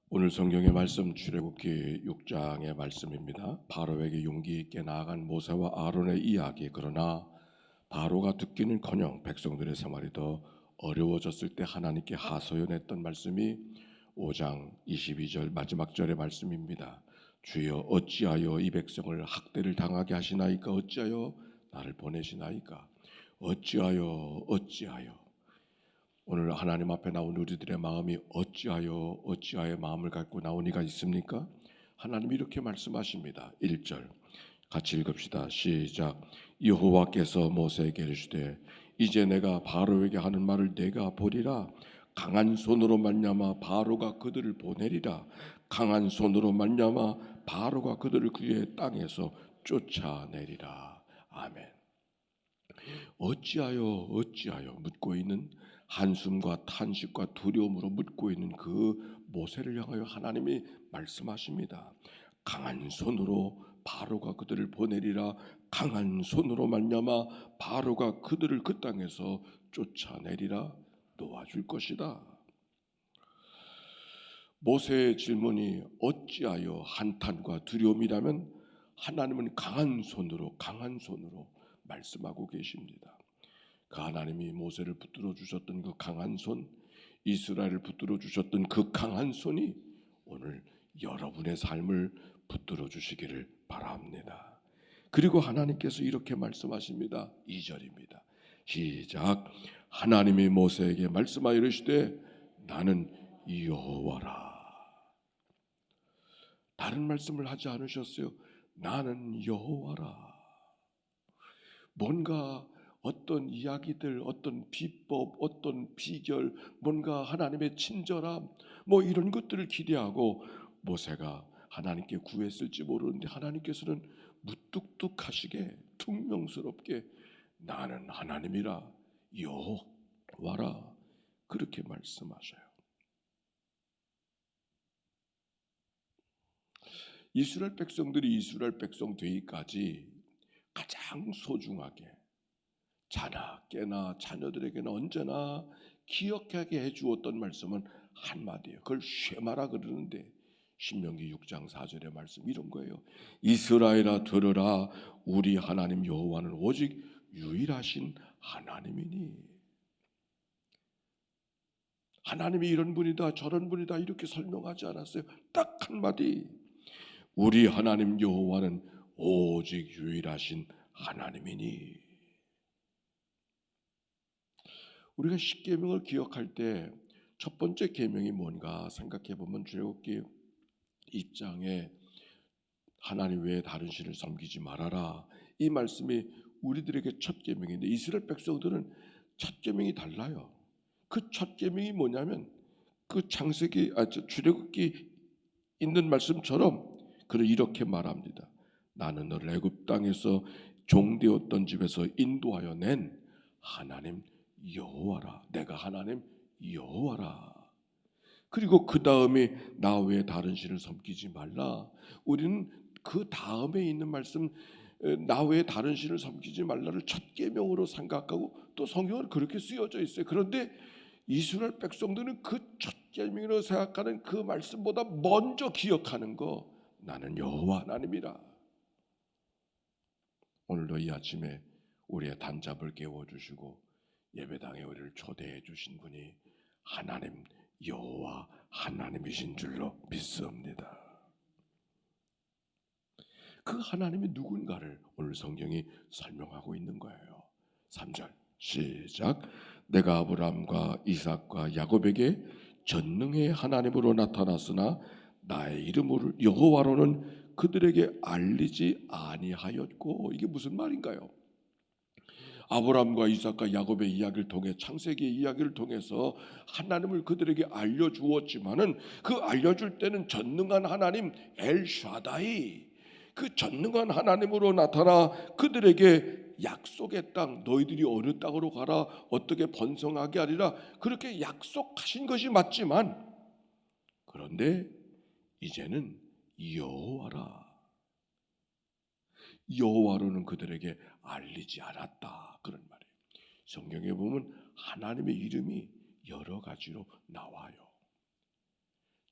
오늘 성경의 말씀 출애굽기 6장의 말씀입니다. 바로에게 용기 있게 나아간 모세와 아론의 이야기. 그러나 바로가 듣기는커녕 백성들의 생활이 더 어려워졌을 때 하나님께 하소연했던 말씀이 5장 22절 마지막 절의 말씀입니다. 주여 어찌하여 이 백성을 학대를 당하게 하시나이까? 어찌하여 나를 보내시나이까? 어찌하여 오늘 하나님 앞에 나온 우리들의 마음이 어찌하여 마음을 갖고 나온 이가 있습니까? 하나님이 이렇게 말씀하십니다. 1절 같이 읽읍시다. 시작. 여호와께서 모세에게 이르시되 이제 내가 바로에게 하는 말을 내가 보리라. 강한 손으로 말미암아 바로가 그들을 보내리라. 강한 손으로 말미암아 바로가 그들을 그의 땅에서 쫓아내리라. 아멘. 어찌하여 묻고 있는 한숨과 탄식과 두려움으로 묻고 있는 그 모세를 향하여 하나님이 말씀하십니다. 강한 손으로 바로가 그들을 보내리라. 강한 손으로 말미암아 바로가 그들을 그 땅에서 쫓아내리라. 놓아줄 것이다. 모세의 질문이 어찌하여 한탄과 두려움이라면 하나님은 강한 손으로 말씀하고 계십니다. 그 하나님이 모세를 붙들어 주셨던 그 강한 손, 이스라엘을 붙들어 주셨던 그 강한 손이 오늘 여러분의 삶을 붙들어 주시기를 바랍니다. 그리고 하나님께서 이렇게 말씀하십니다. 2절입니다. 시작. 하나님이 모세에게 말씀하여 이르시되 나는 여호와라. 다른 말씀을 하지 않으셨어요. 나는 여호와라. 뭔가 어떤 이야기들, 어떤 비법, 어떤 비결, 뭔가 하나님의 친절함, 이런 것들을 기대하고 모세가 하나님께 구했을지 모르는데 하나님께서는 무뚝뚝하시게 퉁명스럽게 나는 하나님이라 여호와라 그렇게 말씀하셔요. 이스라엘 백성들이 이스라엘 백성 되기까지 가장 소중하게 자나 깨나 자녀들에게는 언제나 기억하게 해주었던 말씀은 한마디예요. 그걸 쉐마라 그러는데 신명기 6장 4절의 말씀 이런 거예요. 이스라엘아 들으라. 우리 하나님 여호와는 오직 유일하신 하나님이니. 하나님이 이런 분이다 저런 분이다 이렇게 설명하지 않았어요. 딱 한마디. 우리 하나님 여호와는 오직 유일하신 하나님이니. 우리가 십계명을 기억할 때 첫 번째 계명이 뭔가 생각해 보면 출애굽기 1장에 하나님 외에 다른 신을 섬기지 말아라. 이 말씀이 우리들에게 첫 계명인데 이스라엘 백성들은 첫 계명이 달라요. 그 첫 계명이 뭐냐면 그 창세기 출애굽기 있는 말씀처럼 그는 이렇게 말합니다. 나는 너를 애굽 땅에서 종되었던 집에서 인도하여 낸 하나님 여호와라. 내가 하나님 여호와라. 그리고 그 다음에 나 외에 다른 신을 섬기지 말라. 우리는 그 다음에 있는 말씀 나 외에 다른 신을 섬기지 말라를 첫 계명으로 생각하고 또 성경은 그렇게 쓰여져 있어요. 그런데 이스라엘 백성들은 그 첫 계명으로 생각하는 그 말씀보다 먼저 기억하는 거 나는 여호와 하나님이라. 오늘도 이 아침에 우리의 단잡을 깨워주시고 예배당에 우리를 초대해 주신 분이 하나님 여호와 하나님이신 줄로 믿습니다. 그 하나님이 누군가를 오늘 성경이 설명하고 있는 거예요. 3절 시작. 내가 아브라함과 이삭과 야곱에게 전능의 하나님으로 나타났으나 나의 이름을 여호와로는 그들에게 알리지 아니하였고. 이게 무슨 말인가요? 아브라함과 이삭과 야곱의 이야기를 통해 창세기의 이야기를 통해서 하나님을 그들에게 알려주었지만은 그 알려줄 때는 전능한 하나님 엘샤다이 그 전능한 하나님으로 나타나 그들에게 약속의 땅 너희들이 어느 땅으로 가라 어떻게 번성하게 하리라 그렇게 약속하신 것이 맞지만 그런데 이제는 여호와로는 그들에게 알리지 않았다 그런 말이에요. 성경에 보면 하나님의 이름이 여러 가지로 나와요.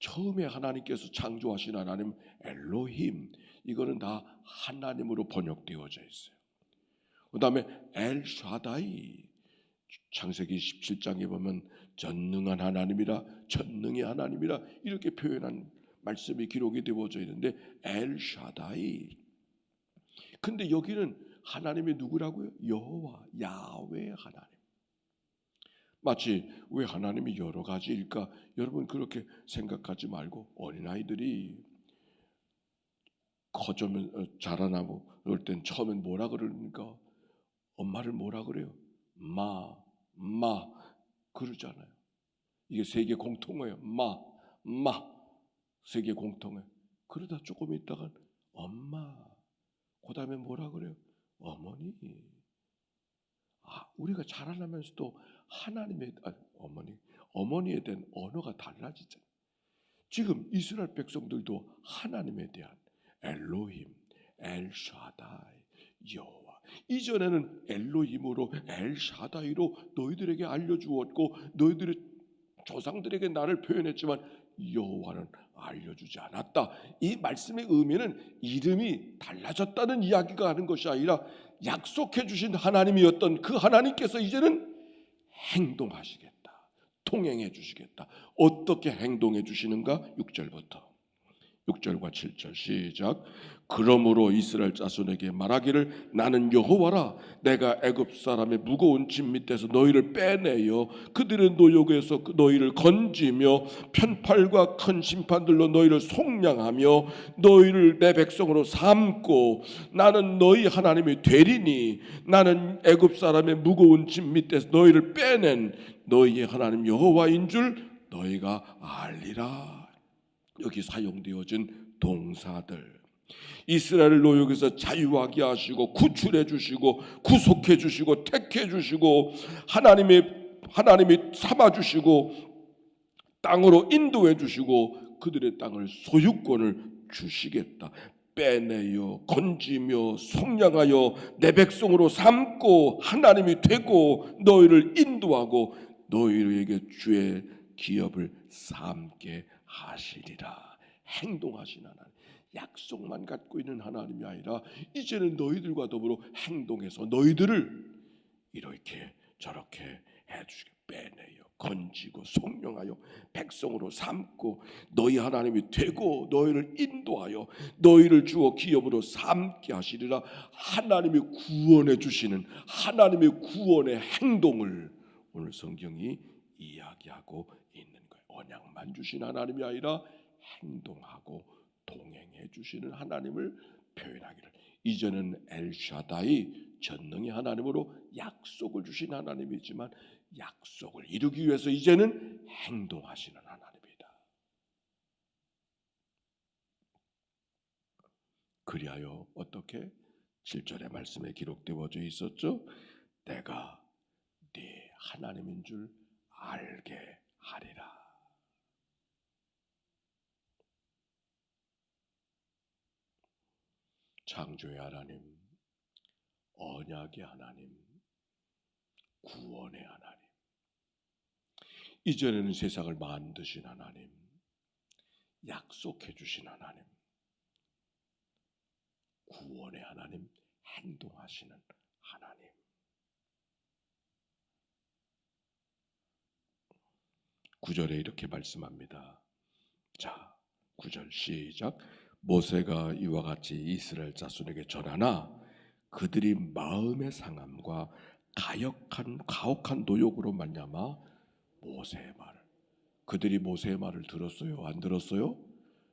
처음에 하나님께서 창조하신 하나님 엘로힘, 이거는 다 하나님으로 번역되어져 있어요. 그 다음에 엘샤다이, 창세기 17장에 보면 전능한 하나님이라, 전능의 하나님이라 이렇게 표현한 말씀이 기록이 되어져 있는데 엘샤다이. 근데 여기는 하나님이 누구라고요? 여호와, 야훼 하나님. 마치 왜 하나님이 여러 가지일까? 여러분 그렇게 생각하지 말고, 어린아이들이 커져면 자라나고 그럴 땐 처음엔 뭐라 그러니까 엄마를 뭐라 그래요? 마 그러잖아요. 이게 세계 공통어예요. 마 세계 공통어. 그러다 조금 있다가 엄마, 그 다음에 뭐라 그래요? 어머니. 우리가 자라나면서도 하나님의 어머니에 대한 언어가 달라지잖아요. 지금 이스라엘 백성들도 하나님에 대한 엘로힘, 엘샤다이, 여호와. 이전에는 엘로힘으로 엘샤다이로 너희들에게 알려주었고 너희들의 조상들에게 나를 표현했지만 여호와는 알려주지 않았다. 이 말씀의 의미는 이름이 달라졌다는 이야기가 하는 것이 아니라 약속해 주신 하나님이었던 그 하나님께서 이제는 행동하시겠다, 통행해 주시겠다. 어떻게 행동해 주시는가? 6절과 7절 시작. 그러므로 이스라엘 자손에게 말하기를 나는 여호와라. 내가 애굽 사람의 무거운 짐 밑에서 너희를 빼내어 그들의 노역에서 너희를 건지며 편팔과 큰 심판들로 너희를 속량하며 너희를 내 백성으로 삼고 나는 너희 하나님이 되리니 나는 애굽 사람의 무거운 짐 밑에서 너희를 빼낸 너희의 하나님 여호와인 줄 너희가 알리라. 여기 사용되어진 동사들, 이스라엘 노역에서 자유하게 하시고 구출해 주시고 구속해 주시고 택해 주시고 하나님이 삼아 주시고 땅으로 인도해 주시고 그들의 땅을 소유권을 주시겠다. 빼내어 건지며 속량하여 내 백성으로 삼고 하나님이 되고 너희를 인도하고 너희에게 주의 기업을 삼게 하시리라. 행동하신 하나님, 약속만 갖고 있는 하나님이 아니라 이제는 너희들과 더불어 행동해서 너희들을 이렇게 저렇게 해주시게, 빼내요 건지고 속량하여 백성으로 삼고 너희 하나님이 되고 너희를 인도하여 너희를 주어 기업으로 삼게 하시리라. 하나님이 구원해 주시는 하나님의 구원의 행동을 오늘 성경이 이야기하고 있는 거예요. 언약만 주신 하나님이 아니라 행동하고 동행해 주시는 하나님을 표현하기를, 이전은 엘샤다이 전능의 하나님으로 약속을 주신 하나님이지만 약속을 이루기 위해서 이제는 행동하시는 하나님이다. 그리하여 어떻게 7절의 말씀에 기록되어져 있었죠? 내가 네 하나님인 줄 알게 하리라. 창조의 하나님, 언약의 하나님, 구원의 하나님, 이전에는 세상을 만드신 하나님, 약속해 주신 하나님, 구원의 하나님, 행동하시는 하나님. 9절에 이렇게 말씀합니다. 자, 9절 시작. 모세가 이와 같이 이스라엘 자손에게 전하나 그들이 마음의 상함과 가혹한 노역으로 말미암아 모세의 말을, 그들이 모세의 말을 들었어요? 안 들었어요?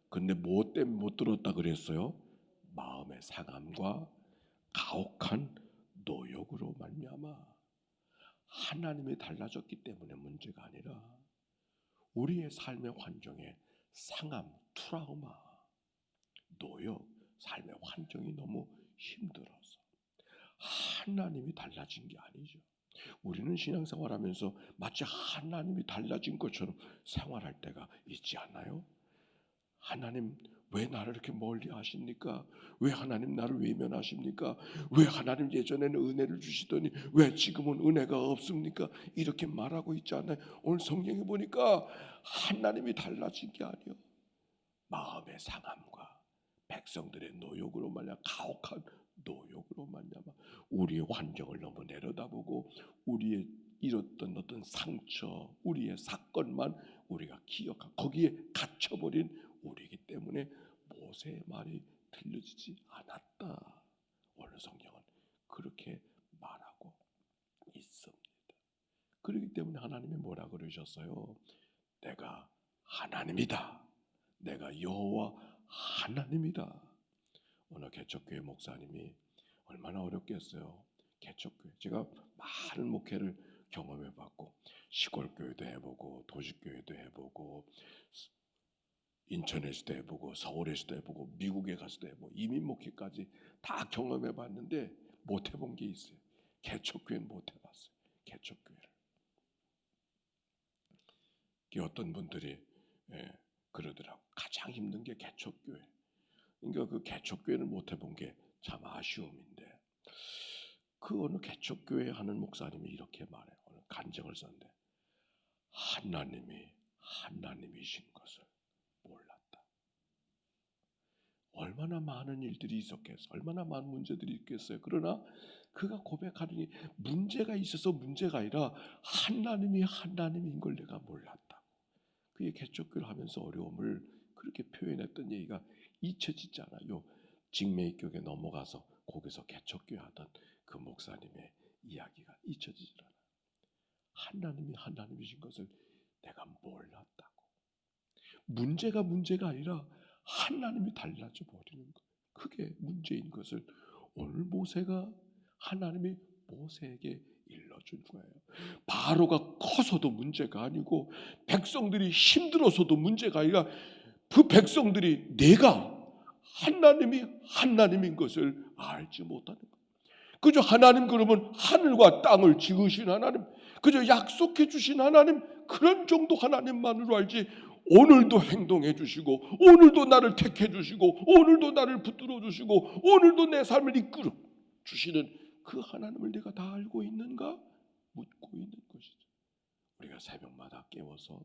근데 뭐 때문에 못 들었다 그랬어요? 마음의 상함과 가혹한 노역으로 말미암아. 하나님이 달라졌기 때문에 문제가 아니라 우리의 삶의 환경에 상함, 트라우마, 노역, 삶의 환경이 너무 힘들어서 하나님이 달라진 게 아니죠. 우리는 신앙생활하면서 마치 하나님이 달라진 것처럼 생활할 때가 있지 않나요? 하나님 왜 나를 이렇게 멀리 하십니까? 왜 하나님 나를 외면하십니까? 왜 하나님 예전에는 은혜를 주시더니 왜 지금은 은혜가 없습니까? 이렇게 말하고 있지 않나요? 오늘 성경에 보니까 하나님이 달라진 게 아니에요. 마음의 상함과 백성들의 노역으로 말미암아 가혹한 노역으로 말미암아 우리의 환경을 너무 내려다보고 우리의 잃었던 어떤 상처, 우리의 사건만 우리가 기억하고 거기에 갇혀버린 우리이기 때문에 모세의 말이 들려지지 않았다. 오늘 성경은 그렇게 말하고 있습니다. 그렇기 때문에 하나님이 뭐라 그러셨어요? 내가 하나님이다. 내가 여호와 하나님이다. 오늘 개척교회 목사님이 얼마나 어렵겠어요. 개척교회 제가 많은 목회를 경험해봤고 시골교회도 해보고 도시교회도 해보고 인천에서도 해보고 서울에서도 해보고 미국에 가서도 해보고 이민 목회까지 다 경험해봤는데 못 해본 게 있어요. 개척교회는 못 해봤어요. 개척교회를. 어떤 분들이 그러더라고. 가장 힘든 게 개척교회. 그러니까 그 개척교회를 못 해본 게 참 아쉬움인데 그 어느 개척교회 하는 목사님이 이렇게 말해요. 오늘 간증을 썼는데 하나님이 하나님이신 것을 몰랐다. 얼마나 많은 일들이 있었겠어. 얼마나 많은 문제들이 있겠어요. 그러나 그가 고백하더니 문제가 있어서 문제가 아니라 하나님이 하나님인 걸 내가 몰랐다. 그의 개척교를 하면서 어려움을 그렇게 표현했던 얘기가 잊혀지지 않아요. 직매교에 넘어가서 거기서 개척교 하던 그 목사님의 이야기가 잊혀지지 않아요. 하나님이 하나님이신 것을 내가 몰랐다고. 문제가 아니라 하나님이 달라져 버리는 것. 그게 문제인 것을 오늘 모세가 하나님이 모세에게 일러준 거예요. 바로가 커서도 문제가 아니고 백성들이 힘들어서도 문제가 아니라 그 백성들이 내가 하나님이 하나님인 것을 알지 못하는 거예요. 그저 하나님 그러면 하늘과 땅을 지으신 하나님, 그저 약속해 주신 하나님, 그런 정도 하나님만으로 알지 오늘도 행동해 주시고 오늘도 나를 택해 주시고 오늘도 나를 붙들어 주시고 오늘도 내 삶을 이끌어 주시는 그 하나님을 내가 다 알고 있는가? 묻고 있는 것이죠. 우리가 새벽마다 깨워서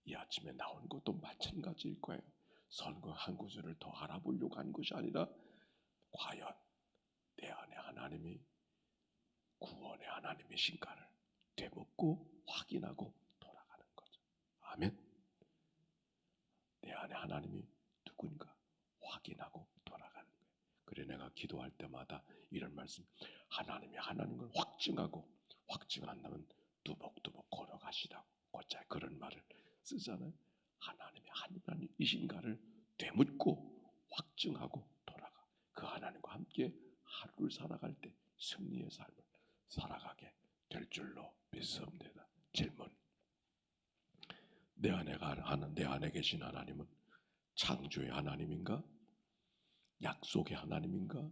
이 아침에 나온 것도 마찬가지일 거예요. 선거 한 구절을 더 알아보려고 한 것이 아니라 과연 내 안에 하나님이 구원의 하나님이신가를 되묻고 확인하고 돌아가는 거죠. 아멘. 내 안에 하나님이 누군가 확인하고 돌아가는 거예요. 그래 내가 기도할 때마다 이런 말씀, 하나님이 하나님인 걸 확증한다면 두벅두벅 걸어가시라고 곧잘 그런 말을 쓰잖아요. 하나님이 하나님이신가를 되묻고 확증하고 돌아가. 그 하나님과 함께 하루를 살아갈 때 승리의 삶을 살아가게 될 줄로 믿습니다. 질문. 내 안에 계신 하나님은 창조의 하나님인가? 약속의 하나님인가?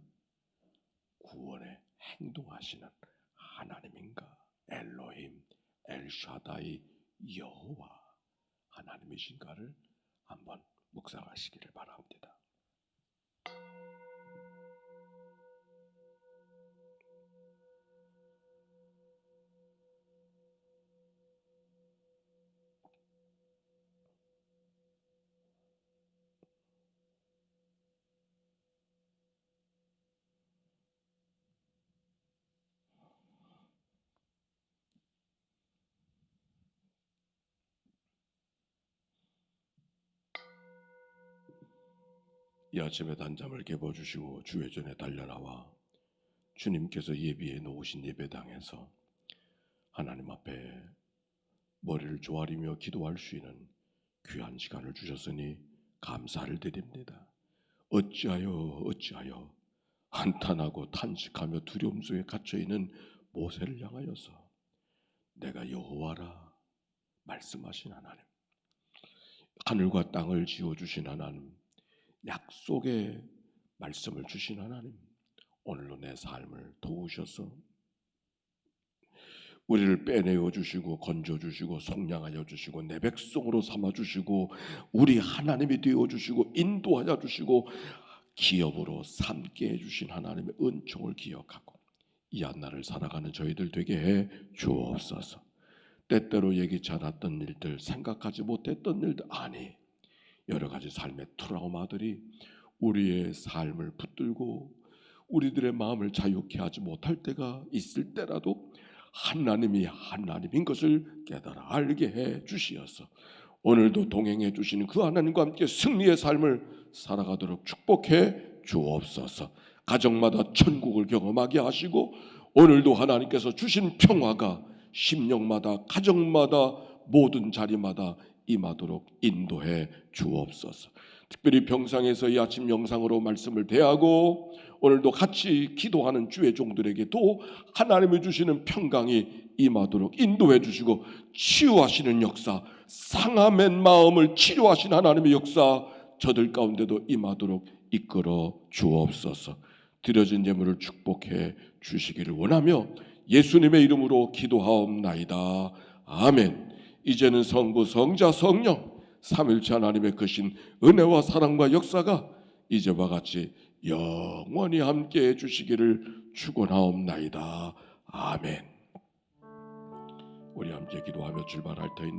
구원에 행동하시는 하나님인가? 엘로힘, 엘샤다이, 여호와 하나님이신가를 한번 묵상하시기를 바랍니다. 이 아침에 단잠을 깨워주시고 주의 전에 달려나와 주님께서 예비해 놓으신 예배당에서 하나님 앞에 머리를 조아리며 기도할 수 있는 귀한 시간을 주셨으니 감사를 드립니다. 어찌하여 한탄하고 탄식하며 두려움 속에 갇혀있는 모세를 향하여서 내가 여호와라 말씀하신 하나님, 하늘과 땅을 지어주신 하나님, 약속의 말씀을 주신 하나님, 오늘로 내 삶을 도우셔서 우리를 빼내어 주시고 건져 주시고 속량하여 주시고 내 백성으로 삼아 주시고 우리 하나님이 되어 주시고 인도하여 주시고 기업으로 삼게 해 주신 하나님의 은총을 기억하고 이 한날을 살아가는 저희들 되게 해 주옵소서. 때때로 예기치 않았던 일들, 생각하지 못했던 일들, 아니 여러 가지 삶의 트라우마들이 우리의 삶을 붙들고 우리들의 마음을 자유케 하지 못할 때가 있을 때라도 하나님이 하나님인 것을 깨달아 알게 해 주시어서 오늘도 동행해 주시는 그 하나님과 함께 승리의 삶을 살아가도록 축복해 주옵소서. 가정마다 천국을 경험하게 하시고 오늘도 하나님께서 주신 평화가 심령마다 가정마다 모든 자리마다 임하도록 인도해 주옵소서. 특별히 병상에서 이 아침 영상으로 말씀을 대하고 오늘도 같이 기도하는 주의 종들에게도 하나님이 주시는 평강이 임하도록 인도해 주시고 치유하시는 역사, 상함의 마음을 치료하신 하나님의 역사 저들 가운데도 임하도록 이끌어 주옵소서. 드려진 예물을 축복해 주시기를 원하며 예수님의 이름으로 기도하옵나이다. 아멘. 이제는 성부, 성자, 성령 삼일체 하나님의 크신 은혜와 사랑과 역사가 이제와 같이 영원히 함께해 주시기를 축원하옵나이다. 아멘. 우리 함께 기도하며 출발할 터인데